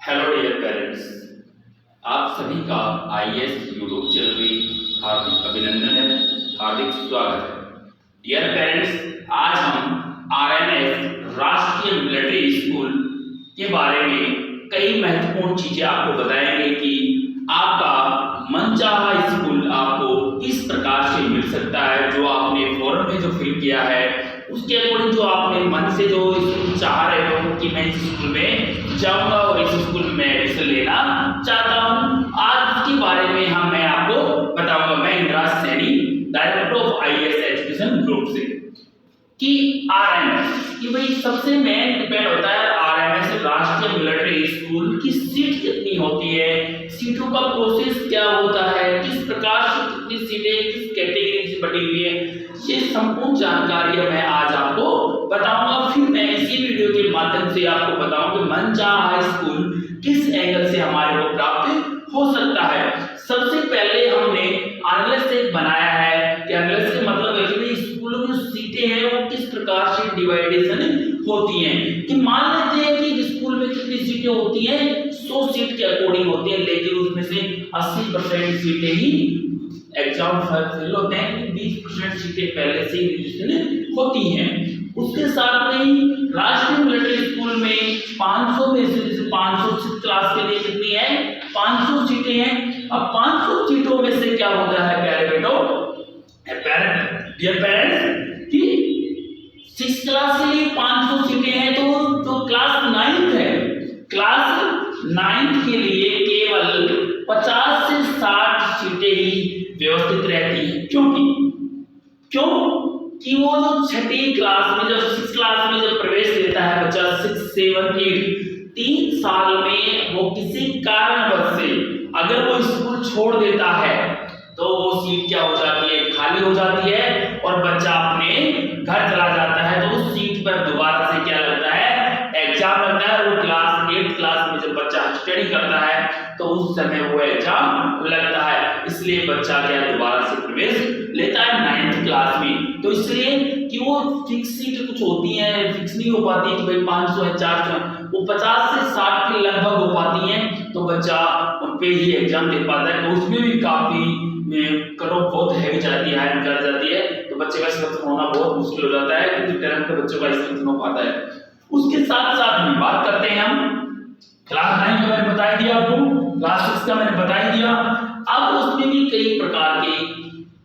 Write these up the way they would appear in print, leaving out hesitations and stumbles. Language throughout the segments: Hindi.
हेलो डियर पेरेंट्स, आप सभी का आईएएस यूट्यूब चैनल में हार्दिक अभिनंदन है, हार्दिक स्वागत है। डियर पेरेंट्स, आज हम आरएमएस राष्ट्रीय मिलिट्री स्कूल के बारे में कई महत्वपूर्ण चीजें आपको बताएंगे कि आपका मनचाहा स्कूल आपको किस प्रकार से मिल सकता है। जो आपने फॉर्म में जो फिल किया है उसके अकॉर्डिंग जो आपने मन से जो स्कूल चाह रहे हो कि मैं इस स्कूल में जाऊंगा और इस स्कूल में एडमिशन लेना चाहता हूं, आज इसके बारे में मैं आपको बताऊंगा। मैं Indraj Saini, director of IAS education group से, कि आरएमएस कि भाई सबसे मेन डिपेंड होता है आरएमएस राष्ट्रीय मिलिट्री स्कूल की सीट कितनी होती है, सीटों का प्रोसेस क्या होता है, किस प्रकार से कितनी सीटें किस कैटेगरी से बटी हुई है, ये संपूर्ण जानकारी मैं आज आपको बताऊंगा। फिर मैं इसी वीडियो के माध्यम से आपको बताऊंगा कि मनचाहा स्कूल किस एंगल से हमारे को प्राप्त हो सकता है। सबसे पहले हमने एनालिसिस बनाया है कि एनालिसिस का मतलब है कि स्कूलों में सीटें हैं वो किस प्रकार से डिवाइडेशन होती हैं। कि मान लेते हैं कि स्कूल में कितनी सीटें होती हैं, 100 सीट के अकॉर्डिंग होती है, लेकिन उसमें से 80% सीटें ही एग्जाम फेल होते हैं, 20% सीटें पहले से ही रजिस्ट्रेशन होती हैं। उसके साथ में ही राष्ट्रीय मिलिट्री स्कूल में 500 में से 500 क्लास के लिए कितनी है, 500 सीटें हैं। अब 500 सीटों में से क्या होता है प्यारे बेटो, डियर पेरेंट्स, कि 6 क्लास के लिए 500 सीटें हैं, तो जो क्लास 9th है, क्लास 9th के लिए केवल 50 से 60 सीटें ही व्यवस्थित रहती है। क्यों कि वो जो छठी क्लास में, जब 6 क्लास में जब प्रवेश लेता है बच्चा, 6, 7, 8, 3 साल में वो किसी कारणवश से अगर वो स्कूल छोड़ देता है तो वो सीट क्या हो जाती है, खाली हो जाती है और बच्चा अपने घर चला जाता है। तो उस सीट पर दोबारा से क्या लगता है, एग्जाम लगता है। वो क्लास 8 क्लास में जब बच्चा स्टडी करता है तो उस समय वो एग्जाम लगता है, इसलिए बच्चा क्या दोबारा से प्रवेश लेता है 9th क्लास में। तो इसलिए कि वो फिक्स सीट कुछ होती है, फिक्स नहीं हो पाती कि भाई 500 है 400 है, वो 50 से 60 के लगभग हो पाती हैं, तो बच्चा उन पे ही एग्जाम दे पाता है। तो उसमें भी काफी कट ऑफ बहुत हैवी जाती है, हाई निकल जाती है, तो बच्चे का सिलेक्शन होना बहुत मुश्किल हो जाता है, क्योंकि टैलेंट पे बच्चों का सिलेक्शन हो पाता है। उसके साथ साथ में बात करते हैं हम क्लास 9 का, मैंने बता दिया आपको, क्लास 6 का मैंने बता दिया। अब उसमें भी कई प्रकार की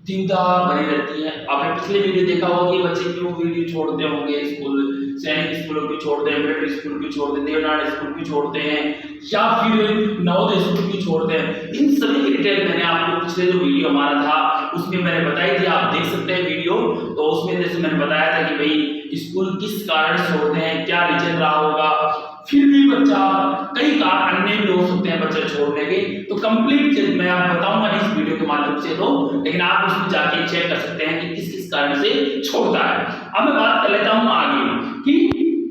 दुविधा बनी रहती है। आपने पिछले वीडियो देखा होगा कि बच्चे क्यों वीडियो छोड़ते होंगे, स्कूल सैनिक स्कूलों की छोड़ते हैं, मिलिट्री स्कूल की छोड़ते हैं, देवनागरी स्कूल की छोड़ते हैं, या फिर नवोदय स्कूल की छोड़ते हैं। इन सभी की डिटेल मैंने आपको पिछले जो वीडियो हमारा था उसमें मैंने बताई थी, आप देख सकते हैं वीडियो। तो उसमें जैसे मैंने बताया था कि भाई स्कूल किस कारण छोड़ते हैं, क्या रीजन रहा होगा, फिर भी बच्चा कई कारण अन्य भी हो सकते हैं बच्चे छोड़ने के। तो कंप्लीट मैं आप बताऊंगा इस वीडियो के माध्यम से, तो लेकिन आप उसमें जाके चेक कर सकते हैं कि किस किस कारण से छोड़ता है। अब मैं बात कर लेता हूं आगे कि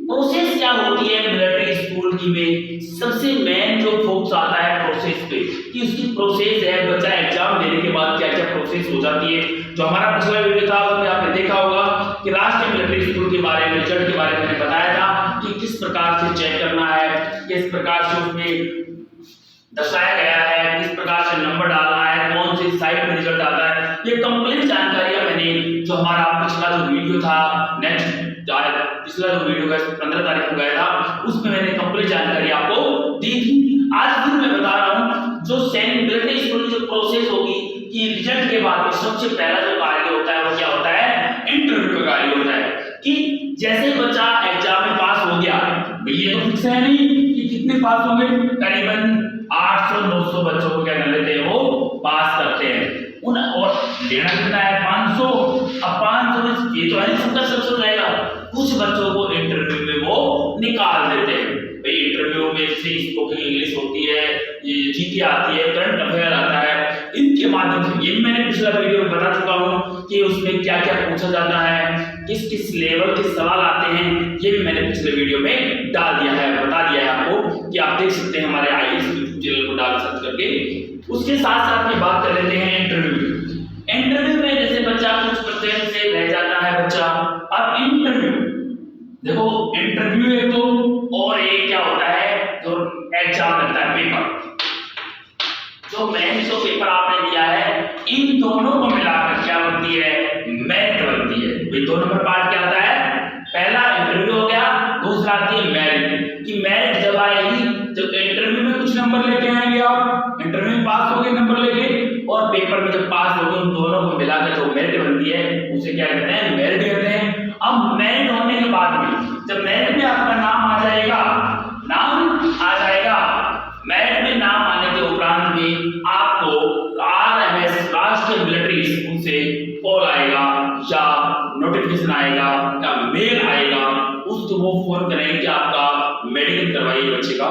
प्रोसेस क्या होती है मिलिट्री स्कूल की में। सबसे मेन जो फोकस आता है प्रोसेस पे, कि उसकी प्रोसेस है बच्चा एग्जाम देने के बाद क्या क्या प्रोसेस हो जाती है। जो हमारा पिछला वीडियो था उसमें आपने देखा होगा कि राष्ट्रीय मिलिट्री स्कूल के बारे में, रिजल्ट के बारे में मैंने बताया था कि किस प्रकार से चेक करना है, किस प्रकार से उसमें दर्शाया गया है, किस प्रकार से नंबर डालना है, कौन सी साइट में रिजल्ट आता है। ये कंप्लीट जानकारी मैंने जो हमारा पिछला जो वीडियो था, नेक्स्ट पिछला जो वीडियो का 15 तारीख को गया था, उसमें मैंने कंप्लीट जानकारी आपको दी थी। आज फिर मैं बता रहा हूं जो सैनिक मिलिट्री स्कूल की जो प्रोसेस होगी कि रिजल्ट के बाद में सबसे पहला जो कार्य होता है वो क्या होता है, इंटरव्यू का कार्य होता है। कि जैसे बच्चा एग्जाम में पास हो गया, ये तो फिक्स है नहीं कि कितने पास होंगे, करीबन 800-900 बच्चों को क्या कर लेते हैं, वो पास करते हैं। उन और लेना कितना है, 500। अब 500 में ये तो है सबका सक्सेस रहेगा, कुछ बच्चों को इंटरव्यू में वो निकाल देते हैं। भाई इंटरव्यू में जैसे स्पोकन इंग्लिश होती है, ये जीके आती है, करंट अफेयर आता है, इनके माध्यम से ये मैंने पिछला वीडियो में बता चुका हूं कि उसमें क्या क्या पूछा जाता है, किस किस लेवल के सवाल आते हैं, ये भी मैंने पिछले वीडियो में डाल दिया है, बता दिया है आपको, कि आप देख सकते हैं हमारे आईएएस यूट्यूब चैनल को डाल सर्च करके। उसके साथ साथ में बात कर लेते हैं इंटरव्यू में जैसे बच्चा कुछ परसेंट से रह जाता है बच्चा। अब इंटरव्यू देखो, इंटरव्यू एक तो और एक क्या होता है, जो एग्जाम लगता है पेपर, जो मेंस जो पेपर आपने दिया है इन दोनों को मिलाकर क्या बनती है, मेरिट बनती है। भाई 2 नंबर पार्ट क्या आता है, पहला इंटरव्यू हो गया, दूसरा आती है मेरिट। कि मेरिट जब आएगी जब इंटरव्यू में कुछ नंबर लेके आएंगे, आप इंटरव्यू में पास हो गए नंबर लेके, और पेपर में जब पास हो गए उन दोनों को मिलाकर जो मेरिट बनती है उसे क्या कहते हैं, मेरिट कहते हैं। अब मेरिट होने के बाद में जब मेरिट में आपका नाम आ जाएगा, मेरिट में नाम आने के उपरांत में आपको आरएमएस राष्ट्रीय मिलिट्री स्कूल से कॉल आएगा या नोटिफिकेशन आएगा या मेल आएगा, उसको वो फोन करेंगे कि आपका मेडिकल करवाइए बच्चे का,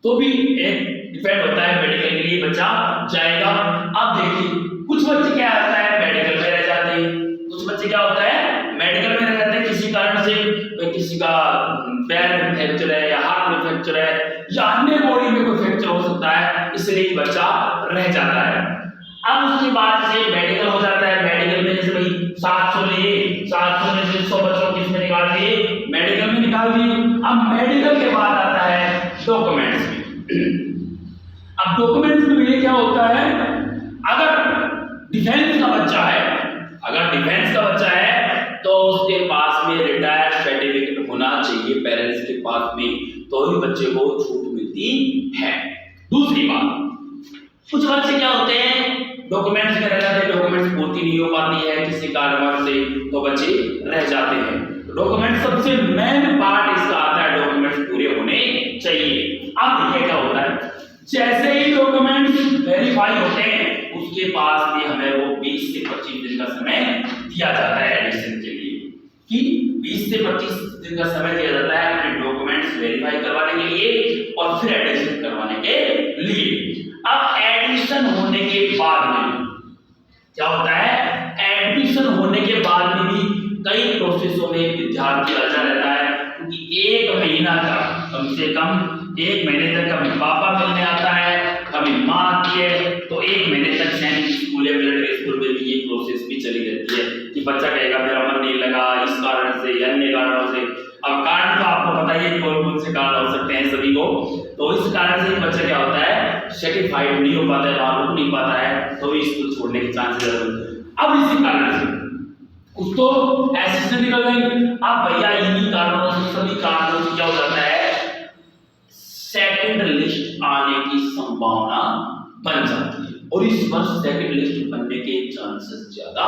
तो भी एक डिपेंड होता है मेडिकल के लिए बच्चा जाएगा। अब देखिए कुछ बच्चे क्या होता है मेडिकल में रह जाते हैं, कुछ बच्चे क्या होता है मेडिकल में रह जाते हैं किसी कारण से, किसी का पैर में फ्रैक्चर है या हाथ में फ्रैक्चर है या अन्य बॉडी में कोई फ्रैक्चर हो सकता है, इसलिए बच्चा रह जाता है। अब उसके बाद से मेडिकल हो जाता है, मेडिकल में जैसे भाई 700 लिए, 700 में से 100 बच्चों किसमें निकाल दिए, मेडिकल में निकाल दिए। अब मेडिकल के बाद आता है डॉक्यूमेंट्स में। अब डॉक्यूमेंट्स में ये क्या होता है, अगर डिफेंस का बच्चा है, तो उसके पास में रिटायर्ड सर्टिफिकेट होना चाहिए पेरेंट्स के पास में, तो ही बच्चे को छूट मिलती है। दूसरी बात, कुछ बच्चे क्या होते हैं डॉक्यूमेंट्स में रह जाते हैं, डॉक्यूमेंट्स पूर्ति नहीं हो पाती है किसी कारणवश से, तो बच्चे रह जाते हैं। डॉक्यूमेंट सबसे मेन पार्ट इसका आता है, डॉक्यूमेंट्स पूरे होने चाहिए। अब देखिए क्या होता है, जैसे ही डॉक्यूमेंट्स वेरीफाई होते हैं उसके पास में हमें वो 20 से 25 दिन का समय दिया जाता है एडमिशन के लिए, कि 20 से 25 दिन का समय दिया जाता है अपने डॉक्यूमेंट्स वेरीफाई करवाने के लिए और फिर एडमिशन करवाने के लिए। अब एडमिशन होने के बाद में क्या होता है, एडमिशन होने के बाद में भी कई प्रोसेसों में विद्यार्थी अलझा रहता है, क्योंकि 1 महीना तक कम से कम 1 महीने तक कभी पापा मिलने आता है, कभी माँ आती है, तो 1 महीने तक सैनिक स्कूल या मिलिट्री स्कूल में भी ये प्रोसेस भी चली रहती है कि बच्चा कहेगा मेरा मन नहीं लगा इस कारण से या अन्य कारणों से। अब कारण तो आपको पता ही है कौन कौन से कारण हो सकते हैं सभी को, तो इस कारण से बच्चा क्या होता है सेटिस्फाइड नहीं हो पाता है, वहां रुक नहीं पाता है, तो भी स्कूल छोड़ने के चांसेस रहते हैं। अब इसी कारण से कुछ तो ऐसे से निकल गए। अब भैया इन्हीं कारणों से, सभी कारणों से क्या हो जाता है, सेकंड लिस्ट आने की संभावना बन जाती है, और इस वर्ष सेकंड लिस्ट बनने के चांसेस ज्यादा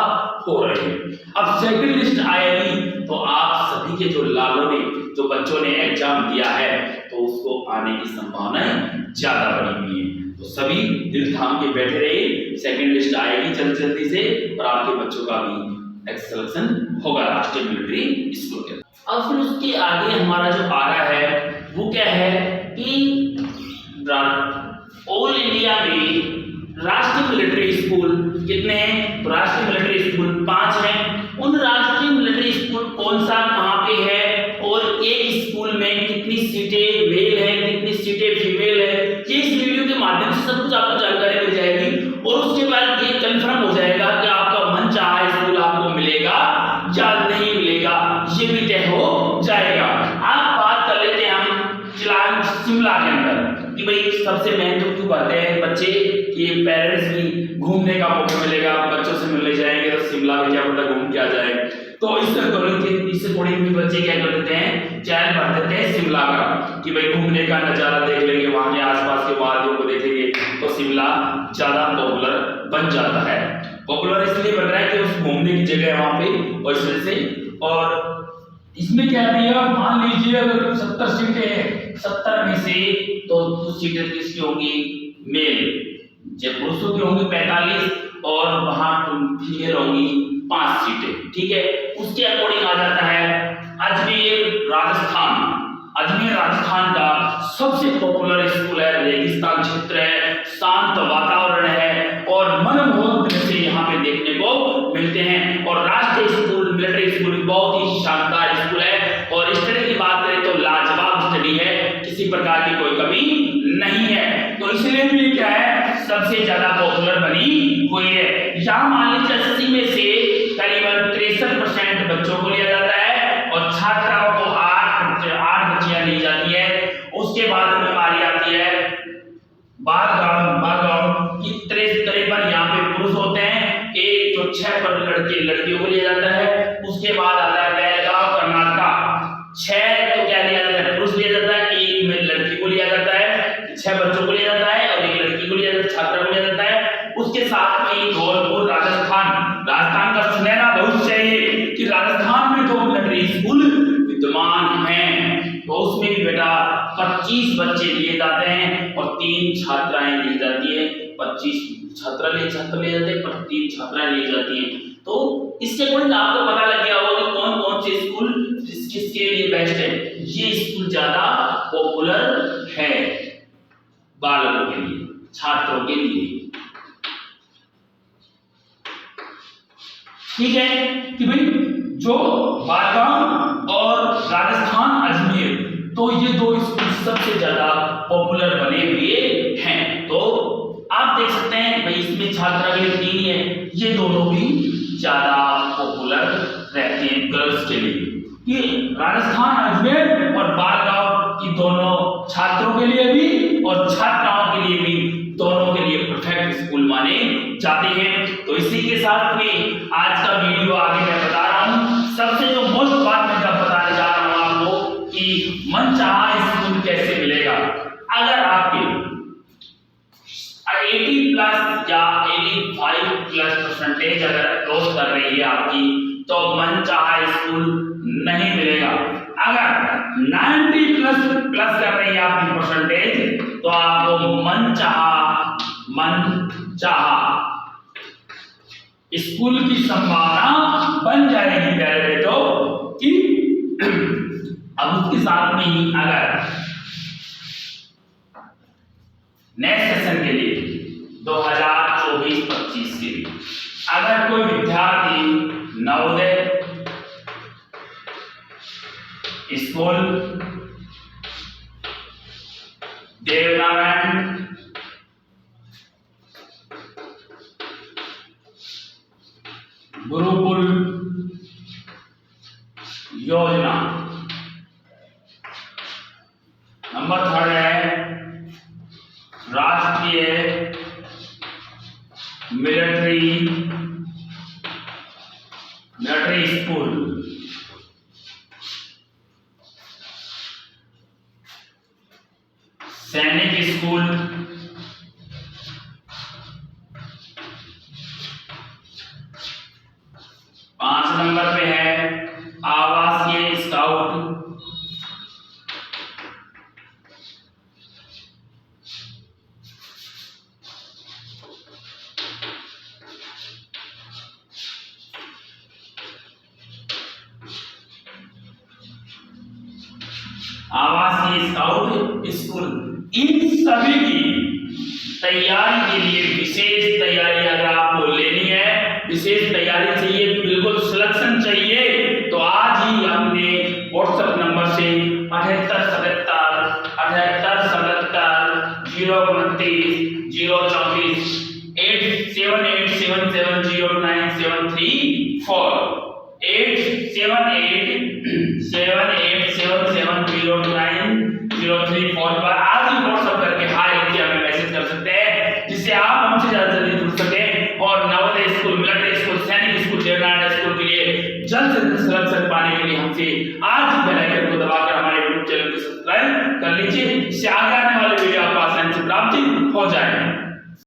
हो रहे हैं। अब सेकंड लिस्ट आएगी तो आप सभी के जो लालों ने, जो बच्चों ने एग्जाम दिया है, तो उसको आने की संभावनाएं ज्यादा बनी हुई है। तो सभी दिल थाम के बैठे रहिए, सेकंड लिस्ट आएगी जल्दी से, और आपके बच्चों का भी सिलेक्शन होगा राष्ट्रीय मिलिट्री स्कूल के। अब फिर उसके आगे हमारा जो आ रहा है वो क्या है कि ऑल इंडिया में राष्ट्रीय मिलिट्री स्कूल कितने हैं, तो राष्ट्रीय मिलिट्री स्कूल 5 हैं। उन राष्ट्रीय मिलिट्री स्कूल कौन सा कहां पे है, और एक स्कूल में कितनी सीटें मेल है, कितनी सीटें फीमेल है, ये इस वीडियो के माध्यम से सब कुछ आपको जानकारी मिल जाएगी, और उसके बाद ये कंफर्म हो जाएगा कि आपका मन चाहा स्कूल आपको मिलेगा या नहीं मिलेगा, ये भी तय हो जाएगा। आप बात कर लेते हैं हम शिमला के अंदर कि भाई सबसे महत्वपूर्ण की बात है बच्चे कि पेरेंट्स भी घूमने का मौका मिलेगा, बच्चों से मिलने जाएंगे तो शिमला में क्या पता घूम के आ जाए, तो इससे थोड़ी भी बच्चे क्या कर देते हैं, चयन कर देते हैं शिमला का कि भाई घूमने का नजारा देख लेंगे, वहां के आसपास के वादियों को देखेंगे, तो शिमला ज्यादा पॉपुलर बन जाता है। पॉपुलर इसलिए बन रहा है कि उस घूमने की जगह है वहां पे, और इस वजह से। और इसमें क्या दिया, मान लीजिए अगर 70 सीटें हैं, 70 में से तो कुछ सीटें किसकी होंगी, मेल, जब पुरुषों की होंगी 45, और वहां फीमेल होंगी 5 सीटें, ठीक है। उसके अकॉर्डिंग आ जाता है अजमेर राजस्थान। अजमेर राजस्थान का सबसे पॉपुलर स्कूल है, रेगिस्तान क्षेत्र है, शांत वातावरण है, और मनमोहक दृश्य यहाँ पे देखने को मिलते हैं। और राष्ट्रीय स्कूल मिलिट्री स्कूल बहुत ही शानदार स्कूल है, और स्टडी की बात करें तो लाजवाब स्टडी है, किसी प्रकार की कोई कमी नहीं है, तो इसलिए भी क्या है सबसे ज्यादा पॉपुलर बनी हुई है। यहाँ मान लीजिए 80 में से करीबन 63% बच्चों को लिया जाता है, और छात्राओं को 8 बच्चियां ली जाती है। उसके बाद में हमारी आती है बालगाउन की 53 यहाँ पे पुरुष होते हैं, एक जो 6 पर लड़कियों को लिया जाता है। उसके बाद आता है बेलगांव कर्नाटक, 6 तो क्या लिया जाता है, पुरुष लिया जाता है, एक में लड़की को लिया जाता है, 6 बच्चों को लिया जाता है और एक लड़की को लिया जाता है, छात्रा को लिया जाता है। उसके साथ में धौलपुर राजस्थान का सुनहरा भविष्य है कि राजस्थान में जो मिलिट्री स्कूल विद्यमान हैं तो उसमें भी बेटा 25 बच्चे लिए जाते हैं और 3 छात्राएं ली जाती है। 25 छात्र लिए जाते हैं पर 3 छात्राएं ली जाती हैं। तो इससे कोई आपको पता लग गया होगा कि कौन कौन से स्कूल किसके लिए बेस्ट है। ये स्कूल ज्यादा पॉपुलर है बालकों के लिए, छात्रों के लिए। ठीक है कि भाई जो बालगांव और राजस्थान अजमेर, तो ये 2 स्कूल सबसे ज्यादा पॉपुलर बने हुए हैं। तो आप देख सकते हैं भाई इसमें छात्रा के लिए 3 ही है, ये दोनों भी ज्यादा पॉपुलर रहते हैं गर्ल्स के लिए। ये राजस्थान अजमेर और बालगांव की दोनों छात्रों के लिए भी और छात्राओं के लिए भी, दोनों के लिए परफेक्ट स्कूल माने जाते हैं। तो इसी के साथ में आज का वीडियो आगे मैं बता रहा हूँ। सबसे जो मोस्ट बात मैं बताने जा रहा हूँ आपको कि मनचाहा स्कूल कैसे मिलेगा। अगर आपके 80 प्लस या 85 प्लस परसेंटेज अगर क्रॉस कर रही है आपकी, तो मनचाहा स्कूल नहीं मिलेगा। अगर 90 प्लस कर रही है आपकी परसेंटेज, तो आपको मनचाहा स्कूल की संभावना बन जाएगी प्यारे बेटों कि अब उसके साथ में ही अगर नेक्स्ट सेशन के लिए 2024-25 के लिए अगर कोई विद्यार्थी नवोदय स्कूल, देवनारायण, गुरुकुल योजना, नंबर 3 है राष्ट्रीय मिलिट्री स्कूल, सैनिक स्कूल, नंबर पे है आवासीय स्काउट, स्कूल। इन सभी की तैयारी के लिए विशेष तैयारी अगर आपको लेनी है, विशेष तैयारी चाहिए, बिल्कुल सिलेक्शन चाहिए, तो आज ही अपने व्हाट्सएप नंबर से 7877097334 पर आज ही व्हाट्सएप करके हाय लिख के हमें मैसेज कर सकते हैं, जिससे आप हमसे ज्यादा जल्दी जुड़ सके और नवोदय स्कूल, मिलिट्री स्कूल, सैनिक स्कूल, देवनारायण स्कूल के लिए जल्द से जल्द सिलेक्शन पाने के लिए हमसे आज ही बेल आइकन को दबाकर हमारे यूट्यूब चैनल को सब्सक्राइब कर लीजिए, इससे आगे आने वाले वीडियो आपको आसानी से प्राप्त हो जाएगा।